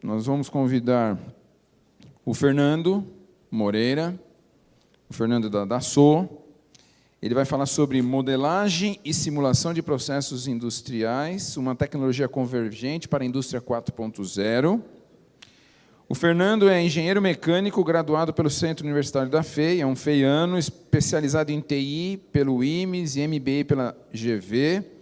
nós vamos convidar o Fernando Moreira, o Fernando da Dassault. Ele vai falar sobre modelagem e simulação de processos industriais, uma tecnologia convergente para a indústria 4.0. O Fernando é engenheiro mecânico graduado pelo Centro Universitário da FEI, é um feiano, especializado em TI pelo IMES e MBA pela GV.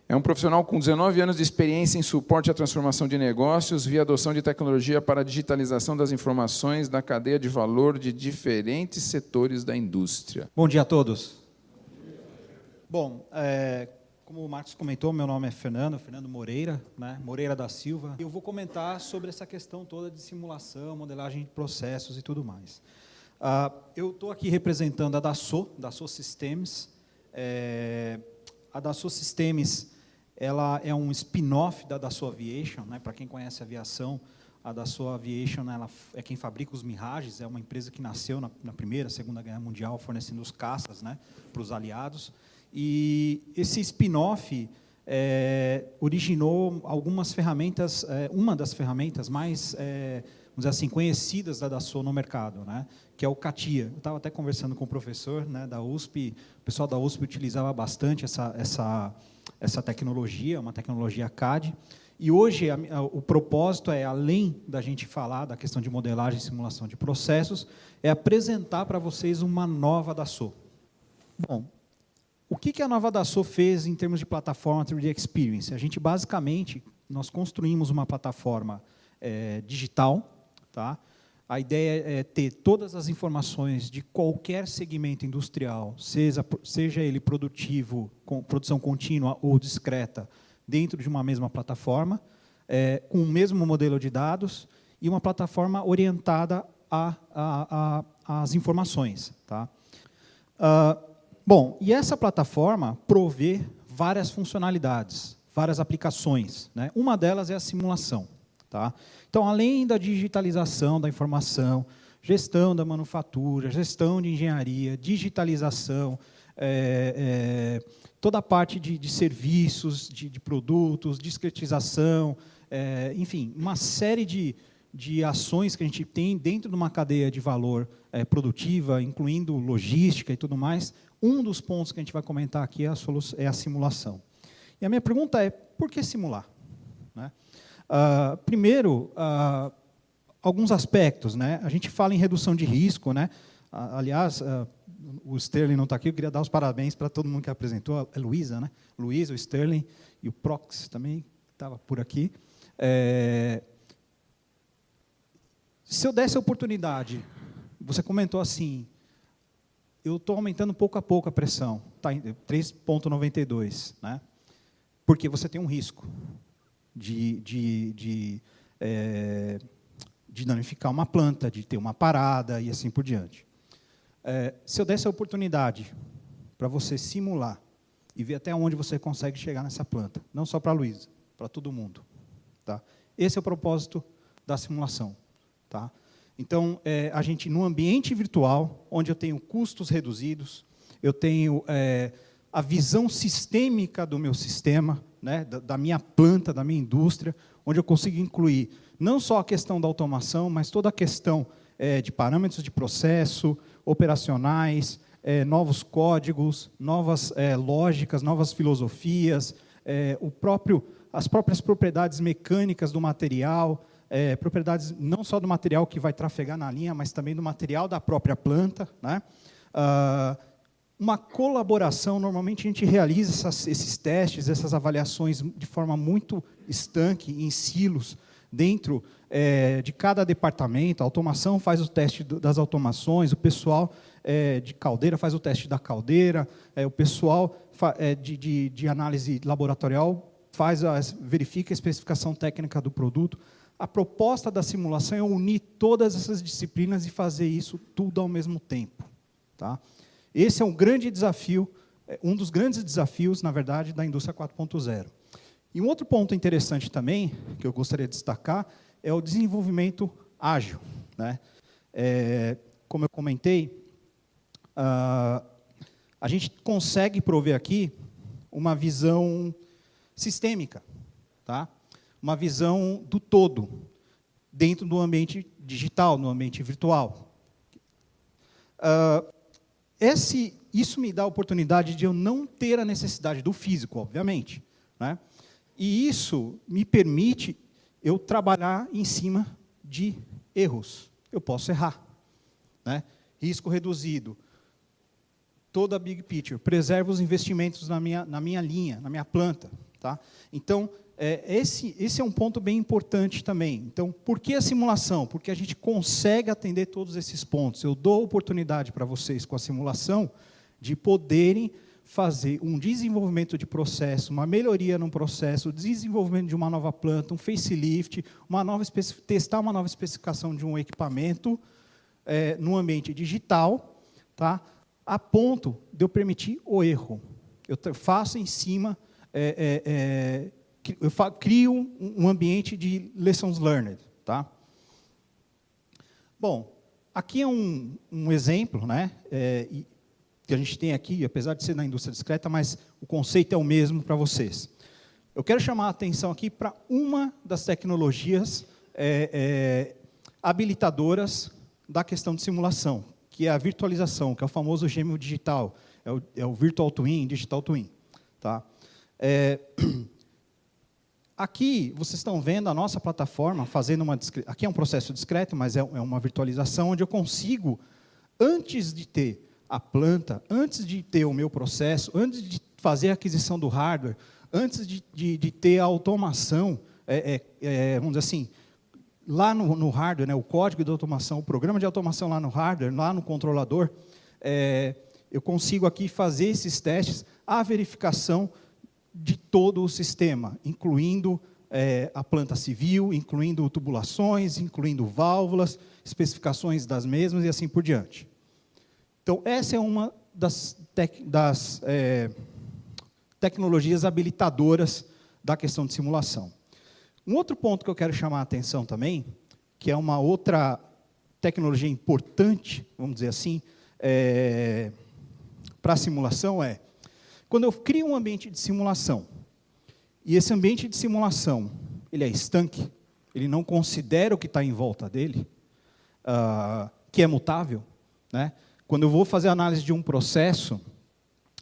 É um profissional com 19 anos de experiência em suporte à transformação de negócios via adoção de tecnologia para a digitalização das informações da cadeia de valor de diferentes setores da indústria. Bom dia a todos. Bom, como o Marcos comentou, meu nome é Fernando Moreira, né? Moreira da Silva. Eu vou comentar sobre essa questão toda de simulação, modelagem de processos e tudo mais. Eu estou aqui representando a Dassault Systems. A Dassault Systems, ela é um spin-off da Dassault Aviation, né? Para quem conhece a aviação, a Dassault Aviation ela é quem fabrica os Mirages, é uma empresa que nasceu na Primeira, Segunda Guerra Mundial, fornecendo os caças, né, para os aliados. E esse spin-off originou algumas ferramentas, uma das ferramentas mais, vamos dizer assim, conhecidas da Dassault no mercado, né, que é o CATIA. Eu estava até conversando com o professor, né, da USP, o pessoal da USP utilizava bastante essa tecnologia, uma tecnologia CAD. E hoje o propósito além da gente falar da questão de modelagem e simulação de processos, é apresentar para vocês uma nova Dassault. Bom, o que a nova Dassault fez em termos de plataforma 3D Experience? A gente, basicamente, nós construímos uma plataforma digital. Tá? A ideia é ter todas as informações de qualquer segmento industrial, seja ele produtivo, com produção contínua ou discreta, dentro de uma mesma plataforma, com o mesmo modelo de dados e uma plataforma orientada às informações. Tá? Bom, e essa plataforma provê várias funcionalidades, várias aplicações, né? Uma delas é a simulação. Tá? Então, além da digitalização da informação, gestão da manufatura, gestão de engenharia, digitalização, toda a parte de serviços, de produtos, discretização, enfim, uma série de ações que a gente tem dentro de uma cadeia de valor produtiva, incluindo logística e tudo mais. Um dos pontos que a gente vai comentar aqui é a simulação. E a minha pergunta é, por que simular? Né? Primeiro, alguns aspectos. Né? A gente fala em redução de risco. Né? Aliás, o Sterling não está aqui, eu queria dar os parabéns para todo mundo que apresentou, a Luísa, né? Luísa, o Sterling e o Prox também, que estava por aqui. Se eu desse a oportunidade, você comentou assim, eu estou aumentando pouco a pouco a pressão, tá, 3,92, né? Porque você tem um risco de danificar uma planta, de ter uma parada e assim por diante. Se eu desse a oportunidade para você simular e ver até onde você consegue chegar nessa planta, não só para a Luísa, para todo mundo. Tá? Esse é o propósito da simulação. Tá? Então, a gente, no ambiente virtual, onde eu tenho custos reduzidos, eu tenho a visão sistêmica do meu sistema, né, da minha planta, da minha indústria, onde eu consigo incluir não só a questão da automação, mas toda a questão de parâmetros de processo, operacionais, novos códigos, novas lógicas, novas filosofias, as próprias propriedades mecânicas do material, propriedades não só do material que vai trafegar na linha, mas também do material da própria planta. Né? Uma colaboração, normalmente a gente realiza esses testes, essas avaliações de forma muito estanque, em silos, dentro de cada departamento. A automação faz o teste das automações, o pessoal de caldeira faz o teste da caldeira, o pessoal de análise laboratorial verifica a especificação técnica do produto. A proposta da simulação é unir todas essas disciplinas e fazer isso tudo ao mesmo tempo. Tá? Esse é um grande desafio, um dos grandes desafios, na verdade, da indústria 4.0. E um outro ponto interessante também, que eu gostaria de destacar, é o desenvolvimento ágil. Né? Como eu comentei, a gente consegue prover aqui uma visão sistêmica, tá? Uma visão do todo. dentro do ambiente digital, no ambiente virtual. Isso me dá a oportunidade de eu não ter a necessidade do físico, obviamente, né? E isso me permite eu trabalhar em cima de erros. Eu posso errar, né? Risco reduzido. Toda a big picture. Preservo os investimentos na minha linha, na minha planta. Tá? Então, esse é um ponto bem importante também. Então, por que a simulação? Porque a gente consegue atender todos esses pontos. Eu dou oportunidade para vocês, com a simulação, de poderem fazer um desenvolvimento de processo, uma melhoria no processo, desenvolvimento de uma nova planta, um facelift, testar uma nova especificação de um equipamento no ambiente digital, tá? A ponto de eu permitir o erro. Eu faço em cima, eu crio um ambiente de lessons learned. Tá? Bom, aqui é um exemplo, né, que a gente tem aqui, apesar de ser na indústria discreta, mas o conceito é o mesmo para vocês. Eu quero chamar a atenção aqui para uma das tecnologias habilitadoras da questão de simulação, que é a virtualização, que é o famoso gêmeo digital, é o Virtual Twin, Digital Twin. Tá? Aqui, vocês estão vendo a nossa plataforma fazendo aqui é um processo discreto, mas é uma virtualização onde eu consigo, antes de ter a planta, antes de ter o meu processo, antes de fazer a aquisição do hardware, antes de ter a automação, vamos dizer assim, lá no hardware, né, o código de automação, o programa de automação lá no hardware, lá no controlador, eu consigo aqui fazer esses testes, a verificação de todo o sistema, incluindo a planta civil, incluindo tubulações, incluindo válvulas, especificações das mesmas e assim por diante. Então, essa é uma das tecnologias habilitadoras da questão de simulação. Um outro ponto que eu quero chamar a atenção também, que é uma outra tecnologia importante, vamos dizer assim, para a simulação quando eu crio um ambiente de simulação, e esse ambiente de simulação ele é estanque, ele não considera o que está em volta dele, que é mutável, né? Quando eu vou fazer a análise de um processo,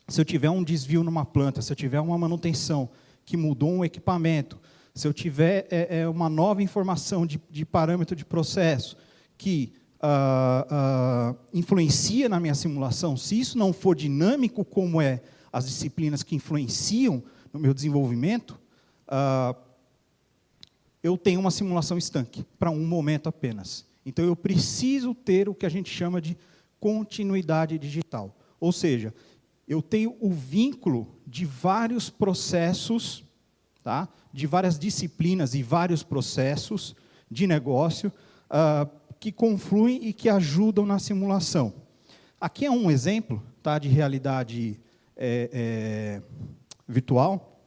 se eu tiver um desvio numa planta, se eu tiver uma manutenção que mudou um equipamento, se eu tiver uma nova informação de parâmetro de processo que influencia na minha simulação, se isso não for dinâmico, como as disciplinas que influenciam no meu desenvolvimento, eu tenho uma simulação estanque, para um momento apenas. Então, eu preciso ter o que a gente chama de continuidade digital. Ou seja, eu tenho o vínculo de vários processos, tá? De várias disciplinas e vários processos de negócio que confluem e que ajudam na simulação. Aqui é um exemplo, tá, de realidade virtual,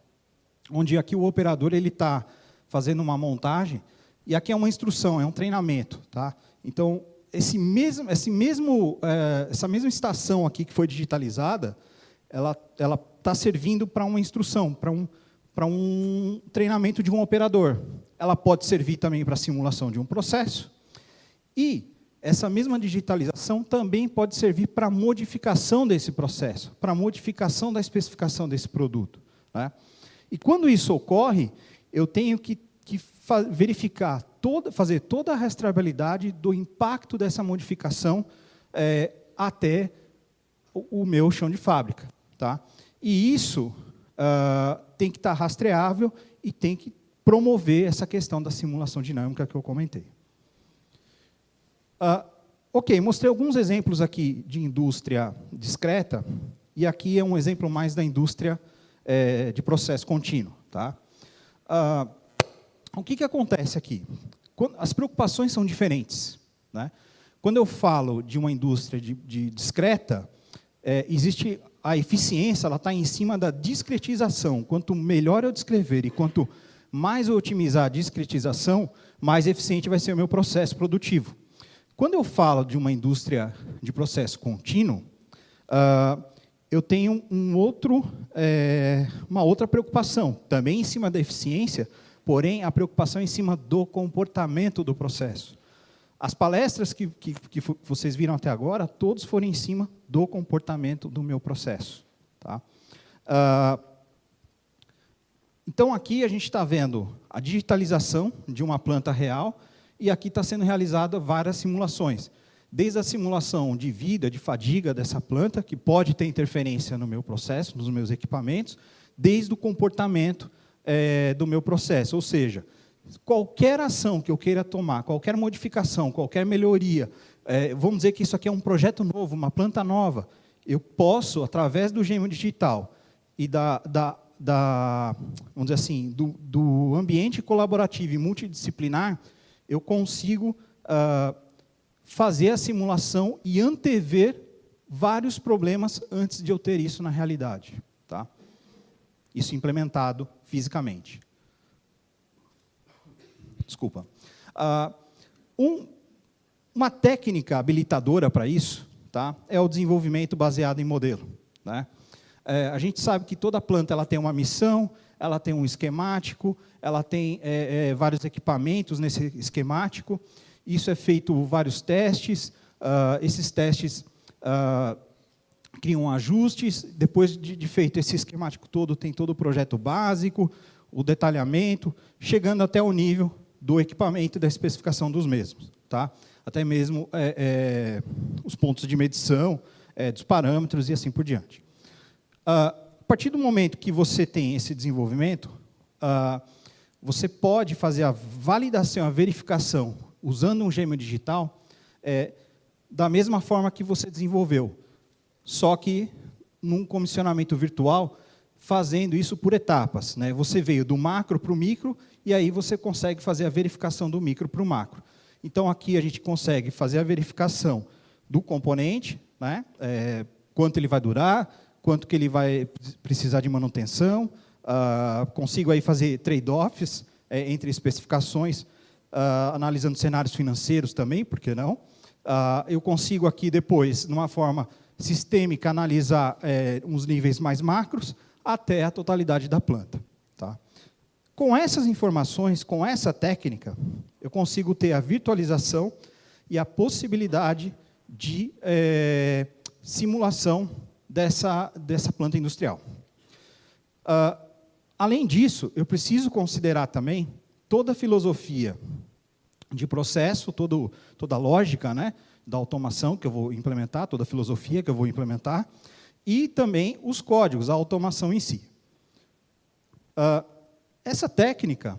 onde aqui o operador está fazendo uma montagem, e aqui é uma instrução, é um treinamento. Tá? Então, essa mesma estação aqui que foi digitalizada, ela está servindo para uma instrução, para um treinamento de um operador. Ela pode servir também para a simulação de um processo, e essa mesma digitalização também pode servir para a modificação desse processo, para a modificação da especificação desse produto. Né? E quando isso ocorre, eu tenho que verificar, fazer toda a rastreabilidade do impacto dessa modificação até o meu chão de fábrica. Tá? E isso tem que estar rastreável e tem que promover essa questão da simulação dinâmica que eu comentei. Ok, mostrei alguns exemplos aqui de indústria discreta, e aqui é um exemplo mais da indústria de processo contínuo. Tá? O que acontece aqui? As preocupações são diferentes. Né? Quando eu falo de uma indústria de discreta, existe a eficiência, ela está em cima da discretização. Quanto melhor eu descrever e quanto mais eu otimizar a discretização, mais eficiente vai ser o meu processo produtivo. Quando eu falo de uma indústria de processo contínuo, eu tenho uma outra preocupação, também em cima da eficiência, porém a preocupação é em cima do comportamento do processo. As palestras que vocês viram até agora, todos foram em cima do comportamento do meu processo. Tá? Então, aqui a gente está vendo a digitalização de uma planta real, e aqui está sendo realizada várias simulações. Desde a simulação de vida, de fadiga dessa planta, que pode ter interferência no meu processo, nos meus equipamentos, desde o comportamento do meu processo. Ou seja, qualquer ação que eu queira tomar, qualquer modificação, qualquer melhoria, vamos dizer que isso aqui é um projeto novo, uma planta nova, eu posso, através do GEM digital e vamos dizer assim, do ambiente colaborativo e multidisciplinar, eu consigo fazer a simulação e antever vários problemas antes de eu ter isso na realidade. Tá? Isso implementado fisicamente. Desculpa. Uma técnica habilitadora para isso, tá, é o desenvolvimento baseado em modelo. Né? A gente sabe que toda planta ela tem uma missão, ela tem um esquemático, ela tem vários equipamentos nesse esquemático. Isso é feito vários testes, esses testes criam ajustes, depois de feito esse esquemático todo, tem todo o projeto básico, o detalhamento, chegando até o nível do equipamento e da especificação dos mesmos. Tá? Até mesmo os pontos de medição, dos parâmetros e assim por diante. A partir do momento que você tem esse desenvolvimento, você pode fazer a validação, a verificação, usando um GEM digital, da mesma forma que você desenvolveu, só que num comissionamento virtual, fazendo isso por etapas. Né? Você veio do macro para o micro, e aí você consegue fazer a verificação do micro para o macro. Então, aqui a gente consegue fazer a verificação do componente, né? Quanto ele vai durar, quanto que ele vai precisar de manutenção, consigo aí fazer trade-offs entre especificações, analisando cenários financeiros também, por que não? Eu consigo aqui depois, numa forma sistêmica, analisar uns níveis mais macros até a totalidade da planta. Tá? Com essas informações, com essa técnica, eu consigo ter a virtualização e a possibilidade de simulação dessa planta industrial. Além disso, eu preciso considerar também toda a filosofia de processo, toda a lógica, né, da automação que eu vou implementar, toda a filosofia que eu vou implementar, e também os códigos, a automação em si. Essa técnica,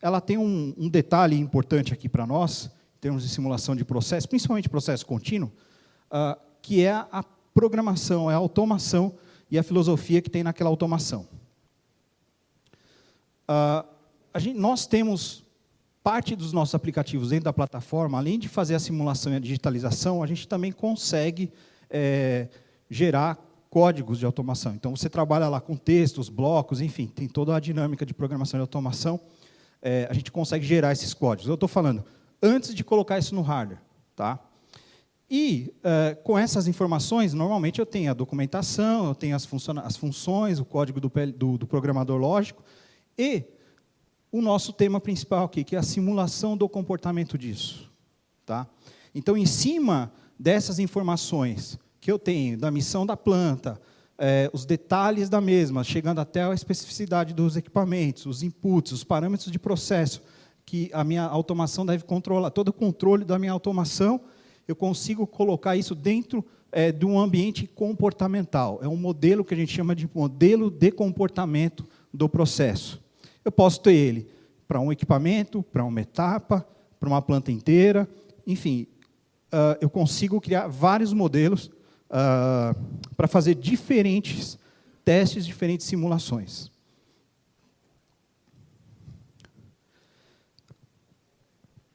ela tem um detalhe importante aqui para nós, em termos de simulação de processo, principalmente processo contínuo, que é a programação, é a automação e a filosofia que tem naquela automação. Nós temos parte dos nossos aplicativos dentro da plataforma, além de fazer a simulação e a digitalização, a gente também consegue gerar códigos de automação. Então, você trabalha lá com textos, blocos, enfim, tem toda a dinâmica de programação e automação, a gente consegue gerar esses códigos. Eu estou falando, antes de colocar isso no hardware. Tá? E, com essas informações, normalmente eu tenho a documentação, eu tenho as funções, o código do programador lógico, e o nosso tema principal aqui, que é a simulação do comportamento disso. Tá? Então, em cima dessas informações que eu tenho, da missão da planta, os detalhes da mesma, chegando até a especificidade dos equipamentos, os inputs, os parâmetros de processo, que a minha automação deve controlar, todo o controle da minha automação, eu consigo colocar isso dentro de um ambiente comportamental. É um modelo que a gente chama de modelo de comportamento do processo. Eu posso ter ele para um equipamento, para uma etapa, para uma planta inteira, enfim, eu consigo criar vários modelos para fazer diferentes testes, diferentes simulações.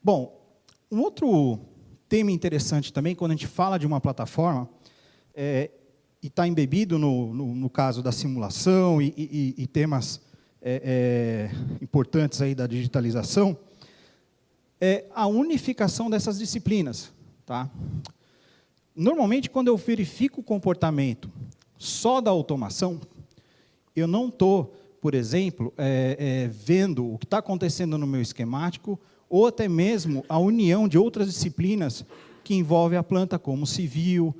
Bom, um outro tema interessante também, quando a gente fala de uma plataforma, e está embebido no caso da simulação e temas importantes aí da digitalização, é a unificação dessas disciplinas. Tá? Normalmente, quando eu verifico o comportamento só da automação, eu não estou, por exemplo, vendo o que está acontecendo no meu esquemático, ou até mesmo a união de outras disciplinas que envolvem a planta, como civil,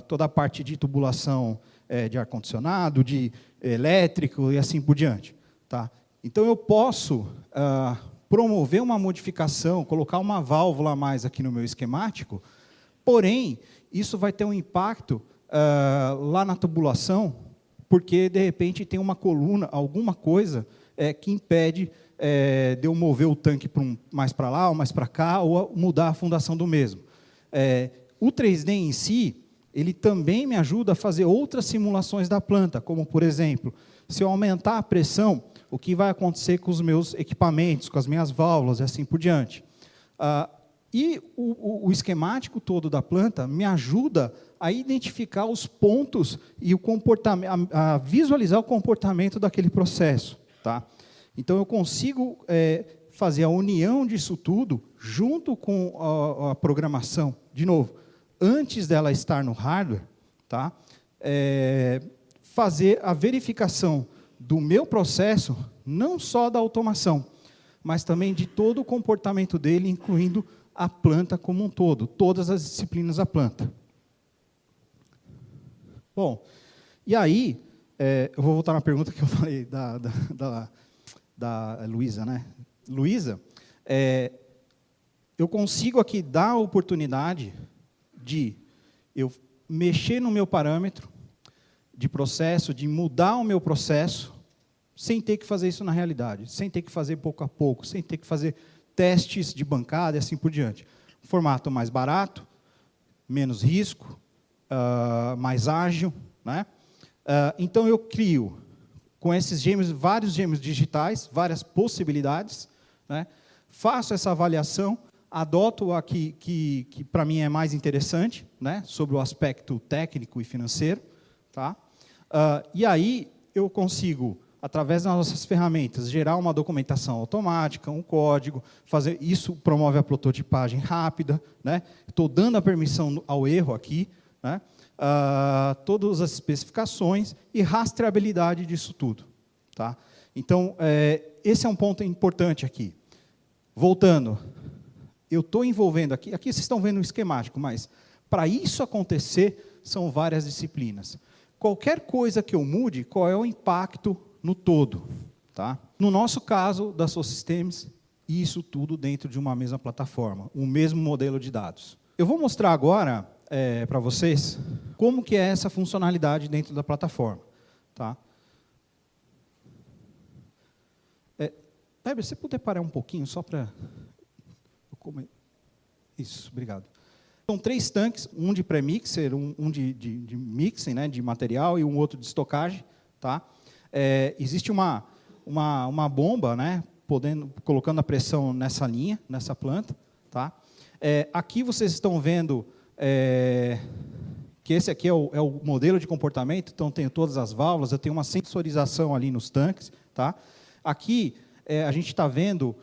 toda a parte de tubulação de ar-condicionado, de elétrico e assim por diante. Tá? Então, eu posso promover uma modificação, colocar uma válvula a mais aqui no meu esquemático, porém, isso vai ter um impacto lá na tubulação, porque, de repente, tem uma coluna, alguma coisa que impede de eu mover o tanque mais para lá ou mais para cá, ou mudar a fundação do mesmo. O 3D em si, ele também me ajuda a fazer outras simulações da planta, como, por exemplo, se eu aumentar a pressão, o que vai acontecer com os meus equipamentos, com as minhas válvulas e assim por diante. E o esquemático todo da planta me ajuda a identificar os pontos e o comportamento, a visualizar o comportamento daquele processo. Tá? Então, eu consigo fazer a união disso tudo junto com a programação. De novo, antes dela estar no hardware, tá? Fazer a verificação do meu processo, não só da automação, mas também de todo o comportamento dele, incluindo a planta como um todo, todas as disciplinas da planta. Bom, e aí, eu vou voltar na pergunta que eu falei da Luísa, né? Luísa, eu consigo aqui dar a oportunidade de eu mexer no meu parâmetro de processo, de mudar o meu processo, sem ter que fazer isso na realidade, sem ter que fazer pouco a pouco, sem ter que fazer testes de bancada e assim por diante. Formato mais barato, menos risco, mais ágil, né? Então, eu crio, com esses gêmeos, vários gêmeos digitais, várias possibilidades, né? Faço essa avaliação, adoto a que para mim é mais interessante, né? Sobre o aspecto técnico e financeiro. Tá? E aí, eu consigo, através das nossas ferramentas, gerar uma documentação automática, um código, fazer isso promove a prototipagem rápida, né? Estou dando a permissão ao erro aqui, né? Todas as especificações e rastreabilidade disso tudo. Tá? Então, esse é um ponto importante aqui. Voltando, eu estou envolvendo aqui vocês estão vendo um esquemático, mas para isso acontecer, são várias disciplinas. Qualquer coisa que eu mude, qual é o impacto no todo? Tá? No nosso caso, da SoSystems, isso tudo dentro de uma mesma plataforma, um mesmo modelo de dados. Eu vou mostrar agora para vocês como que é essa funcionalidade dentro da plataforma. Tá? Heber, você puder parar um pouquinho só para... Isso, obrigado. São 3 tanques, um de pré-mixer, um de mixing, né, de material, e um outro de estocagem. Tá? Existe uma bomba, né, colocando a pressão nessa linha, nessa planta. Tá? Aqui vocês estão vendo que esse aqui é o modelo de comportamento, então tenho todas as válvulas, eu tenho uma sensorização ali nos tanques. Tá? Aqui a gente está vendo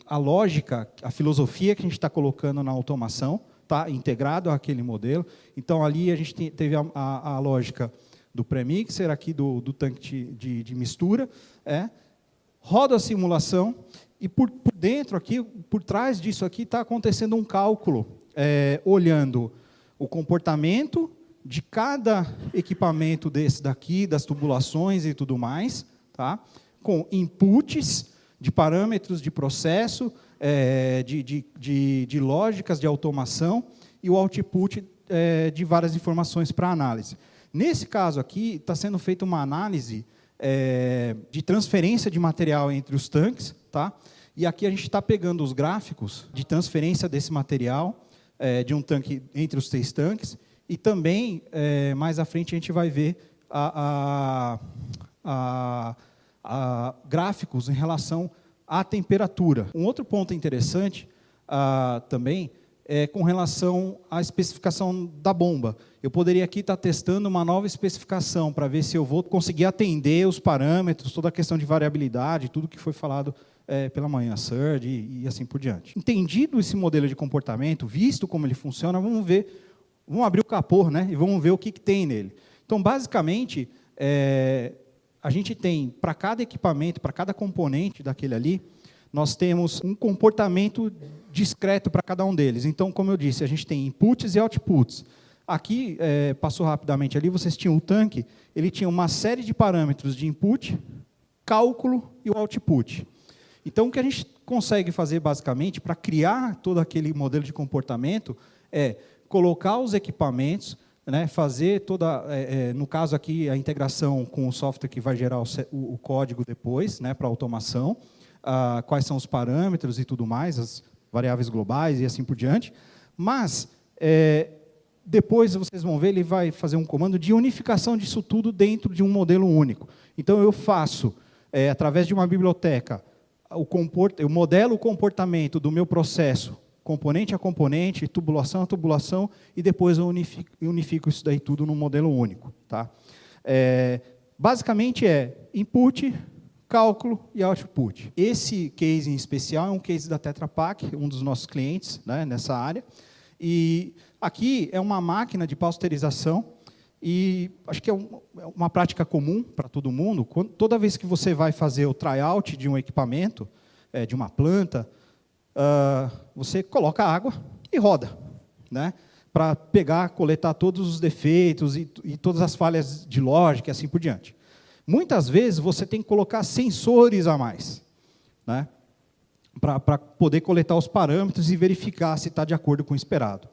a lógica, a filosofia que a gente está colocando na automação, tá? Integrado àquele modelo. Então, ali a gente teve a lógica do pré-mixer, aqui do tanque de mistura. Roda a simulação, e por dentro, aqui, por trás disso aqui, está acontecendo um cálculo, olhando o comportamento de cada equipamento desse daqui, das tubulações e tudo mais, tá? Com inputs de parâmetros de processo, de lógicas de automação, e o output de várias informações para análise. Nesse caso aqui, está sendo feita uma análise de transferência de material entre os tanques, tá? E aqui a gente está pegando os gráficos de transferência desse material de um tanque entre os 3 tanques, e também, mais à frente, a gente vai ver gráficos em relação à temperatura. Um outro ponto interessante também é com relação à especificação da bomba. Eu poderia aqui estar testando uma nova especificação para ver se eu vou conseguir atender os parâmetros, toda a questão de variabilidade, tudo que foi falado pela manhã, surge e assim por diante. Entendido esse modelo de comportamento, visto como ele funciona, vamos abrir o capô, né, e vamos ver o que tem nele. Então, basicamente, a gente tem, para cada equipamento, para cada componente daquele ali, nós temos um comportamento discreto para cada um deles. Então, como eu disse, a gente tem inputs e outputs. Aqui, passou rapidamente ali, vocês tinham o tanque, ele tinha uma série de parâmetros de input, cálculo e o output. Então, o que a gente consegue fazer, basicamente, para criar todo aquele modelo de comportamento, é colocar os equipamentos, né, fazer toda, no caso aqui, a integração com o software que vai gerar o código depois, né, para automação, quais são os parâmetros e tudo mais, as variáveis globais e assim por diante. Mas, depois, vocês vão ver, ele vai fazer um comando de unificação disso tudo dentro de um modelo único. Então, eu faço, através de uma biblioteca, eu modelo o comportamento do meu processo, componente a componente, tubulação a tubulação, e depois eu unifico isso daí tudo num modelo único. Tá? Basicamente input, cálculo e output. Esse case em especial é um case da Tetra Pak, um dos nossos clientes, né, nessa área. E aqui é uma máquina de pasteurização, e acho que é uma prática comum para todo mundo. Toda vez que você vai fazer o tryout de um equipamento, de uma planta, você coloca água e roda, né, para coletar todos os defeitos e todas as falhas de lógica e assim por diante. Muitas vezes você tem que colocar sensores a mais, né, para poder coletar os parâmetros e verificar se está de acordo com o esperado.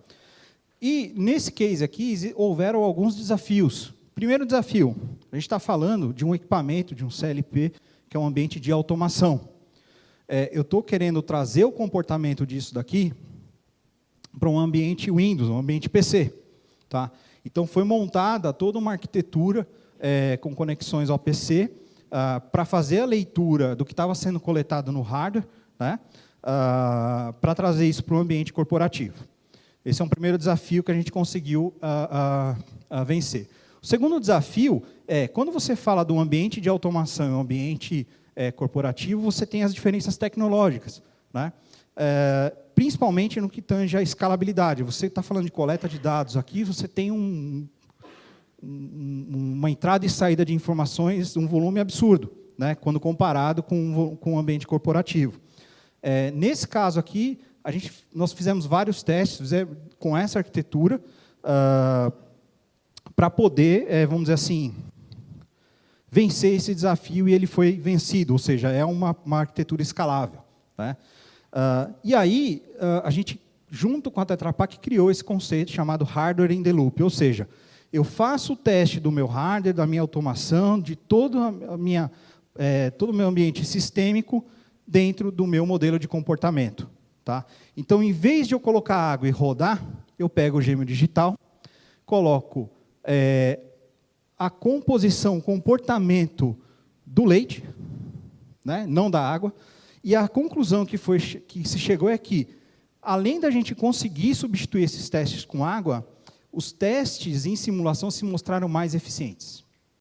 E, nesse case aqui, houveram alguns desafios. Primeiro desafio, a gente está falando de um equipamento, de um CLP, que é um ambiente de automação. Eu estou querendo trazer o comportamento disso daqui para um ambiente Windows, um ambiente PC. Tá? Então, foi montada toda uma arquitetura com conexões ao PC para fazer a leitura do que estava sendo coletado no hardware, né, para trazer isso para o ambiente corporativo. Esse é um primeiro desafio que a gente conseguiu vencer. O segundo desafio quando você fala de um ambiente de automação e um ambiente corporativo, você tem as diferenças tecnológicas, né? Principalmente no que tange a escalabilidade. Você está falando de coleta de dados aqui, você tem uma entrada e saída de informações, um volume absurdo, né, quando comparado com o ambiente corporativo. Nesse caso aqui, nós fizemos vários testes com essa arquitetura para poder, vamos dizer assim, vencer esse desafio, e ele foi vencido, ou seja, é uma arquitetura escalável. Né? E aí, a gente, junto com a Tetra Pak, criou esse conceito chamado Hardware in the Loop, ou seja, eu faço o teste do meu hardware, da minha automação, de todo o meu ambiente sistêmico dentro do meu modelo de comportamento. Tá? Então, em vez de eu colocar água e rodar, eu pego o gêmeo digital, coloco a composição, o comportamento do leite, né, não da água, e a conclusão que se chegou é que, além da gente conseguir substituir esses testes com água, os testes em simulação se mostraram mais eficientes.